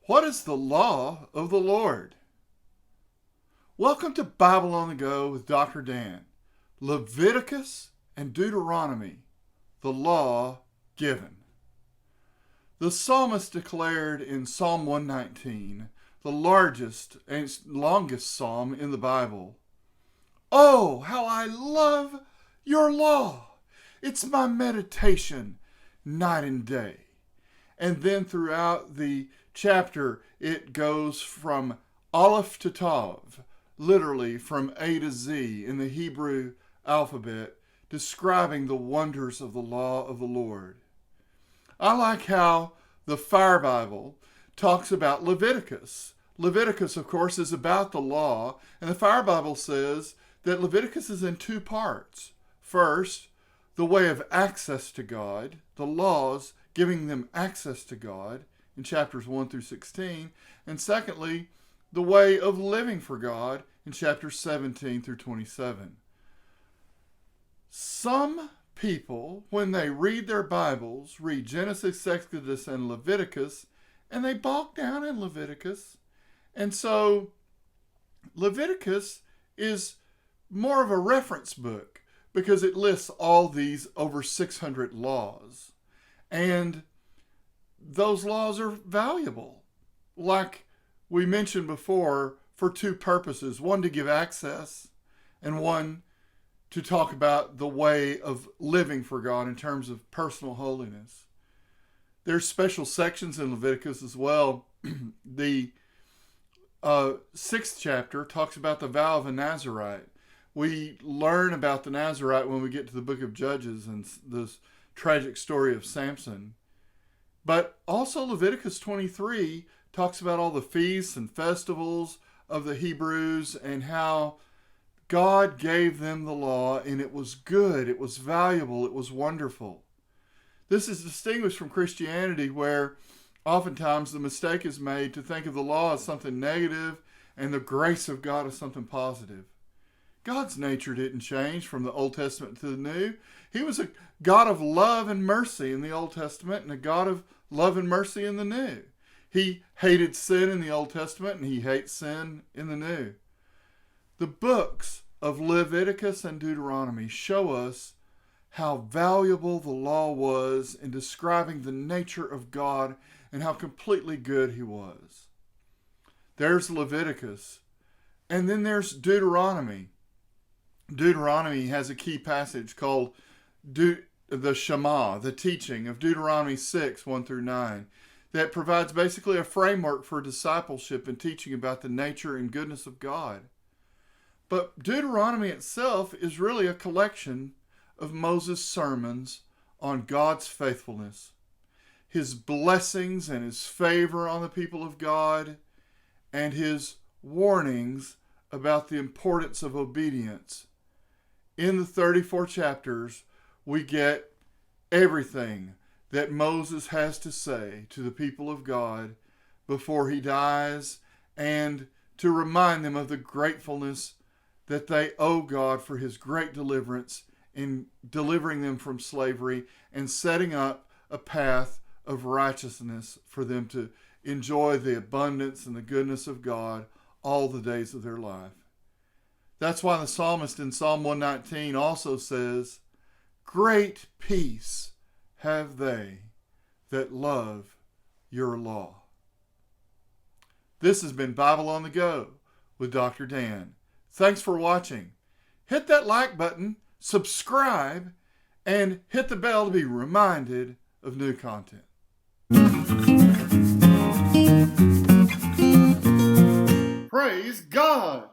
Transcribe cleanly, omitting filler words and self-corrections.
What is the law of the Lord? Welcome to Bible on the Go with Dr. Dan. Leviticus and Deuteronomy, the law given. The psalmist declared in Psalm 119, the largest and longest psalm in the Bible, "Oh, how I love your law! It's my meditation night and day." And then throughout the chapter, it goes from Aleph to Tav, literally from A to Z in the Hebrew alphabet, describing the wonders of the law of the Lord. I like how the Fire Bible talks about Leviticus. Leviticus, of course, is about the law, and the Fire Bible says that Leviticus is in two parts. First, the way of access to God, the laws giving them access to God in chapters 1 through 16. And secondly, the way of living for God in chapters 17 through 27. Some people, when they read their Bibles, read Genesis, Exodus, and Leviticus, and they bog down in Leviticus. And so Leviticus is more of a reference book because it lists all these over 600 laws. And those laws are valuable, like we mentioned before, for two purposes. One, to give access, and one, to talk about the way of living for God in terms of personal holiness. There's special sections in Leviticus as well. The 6th chapter talks about the vow of a Nazirite. We learn about the Nazirite when we get to the book of Judges and this tragic story of Samson. But also Leviticus 23 talks about all the feasts and festivals of the Hebrews and how God gave them the law, and it was good, it was valuable, it was wonderful. This is distinguished from Christianity, where oftentimes the mistake is made to think of the law as something negative and the grace of God as something positive. God's nature didn't change from the Old Testament to the New. He was a God of love and mercy in the Old Testament and a God of love and mercy in the New. He hated sin in the Old Testament and he hates sin in the New. The books of Leviticus and Deuteronomy show us how valuable the law was in describing the nature of God and how completely good he was. There's Leviticus. And then there's Deuteronomy. Deuteronomy has a key passage called the Shema, the teaching of Deuteronomy 6, 1 through 9, that provides basically a framework for discipleship and teaching about the nature and goodness of God. But Deuteronomy itself is really a collection of Moses' sermons on God's faithfulness, his blessings and his favor on the people of God, and his warnings about the importance of obedience. In the 34 chapters, we get everything that Moses has to say to the people of God before he dies, and to remind them of the gratefulness that they owe God for his great deliverance in delivering them from slavery and setting up a path of righteousness for them to enjoy the abundance and the goodness of God all the days of their life. That's why the psalmist in Psalm 119 also says, "Great peace have they that love your law." This has been Bible on the Go with Dr. Dan. Thanks for watching. Hit that like button, subscribe, and hit the bell to be reminded of new content. Praise God!